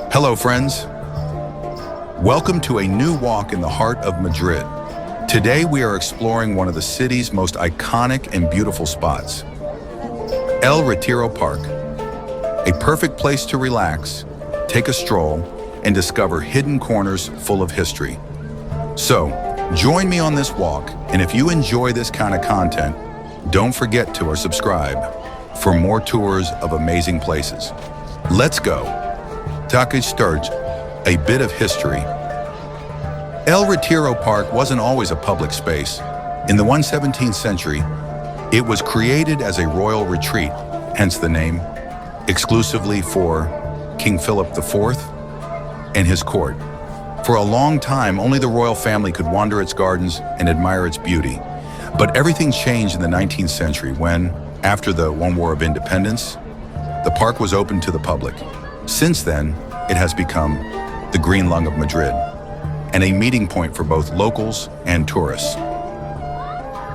Hello, friends. Welcome to a new walk in the heart of Madrid. Today, we are exploring one of the city's most iconic and beautiful spots, El Retiro Park, a perfect place to relax, take a stroll, and discover hidden corners full of history. So, join me on this walk, and if you enjoy this kind of content, don't forget to subscribe for more tours of amazing places. Let's go. Take start, a bit of history. El Retiro Park wasn't always a public space. In the 17th century, it was created as a royal retreat, hence the name, exclusively for King Philip IV and his court. For a long time, only the royal family could wander its gardens and admire its beauty. But everything changed in the 19th century when, after the War of Independence, the park was opened to the public. Since then, it has become the green lung of Madrid and a meeting point for both locals and tourists.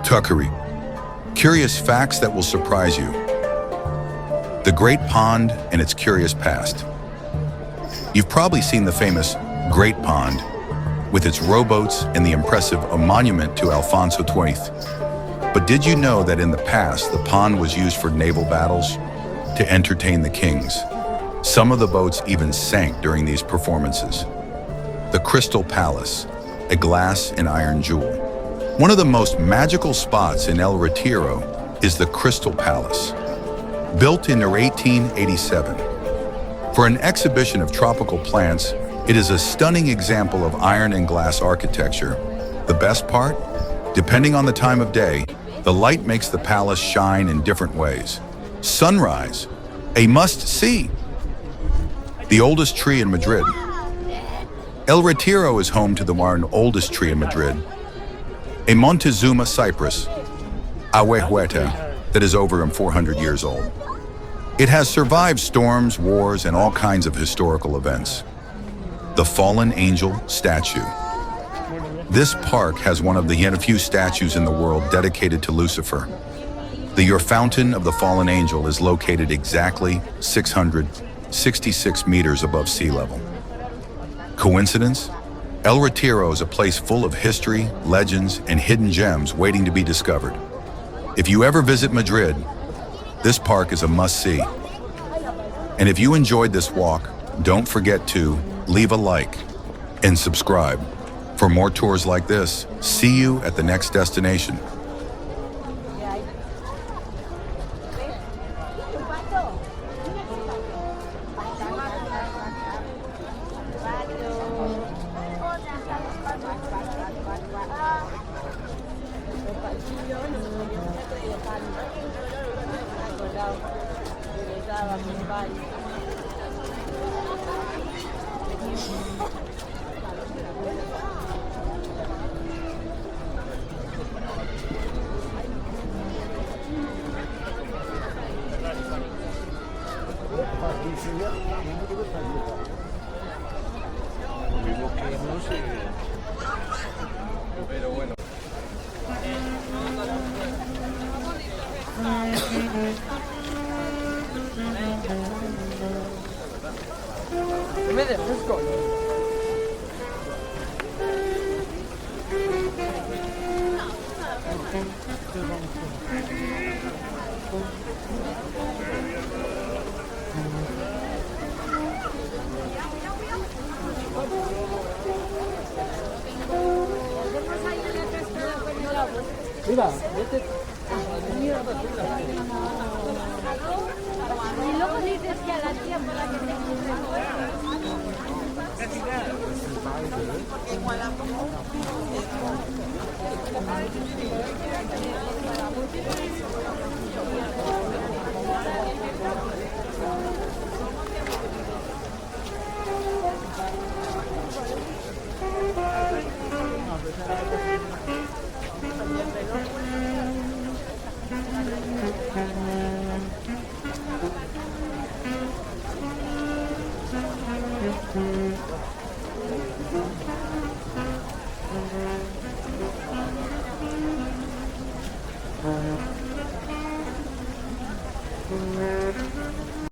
Tuckery. Curious facts that will surprise you. The Great Pond and its curious past. You've probably seen the famous Great Pond with its rowboats and the impressive monument to Alfonso XX. But did you know that in the past, the pond was used for naval battles to entertain the kings? Some of the boats even sank during these performances. The Crystal Palace, a glass and iron jewel. One of the most magical spots in El Retiro is the Crystal Palace, built in 1887. For an exhibition of tropical plants, it is a stunning example of iron and glass architecture. The best part? Depending on the time of day, the light makes the palace shine in different ways. Sunrise, a must-see. The oldest tree in Madrid. El Retiro is home to the oldest tree in Madrid, a Montezuma cypress, ahuehueta, that is over 400 years old. It has survived storms, wars, and all kinds of historical events. The Fallen Angel statue. This park has one of the few statues in the world dedicated to Lucifer. The Fountain of the Fallen Angel is located exactly 666 meters above sea level. Coincidence? El Retiro is a place full of history, legends, and hidden gems waiting to be discovered. If you ever visit Madrid, this park is a must-see. And if you enjoyed this walk, don't forget to leave a like and subscribe. For more tours like this, see you at the next destination. Pero bueno. Let's go. Mira, vete. Y luego dices que a la tía por la que te Thank you.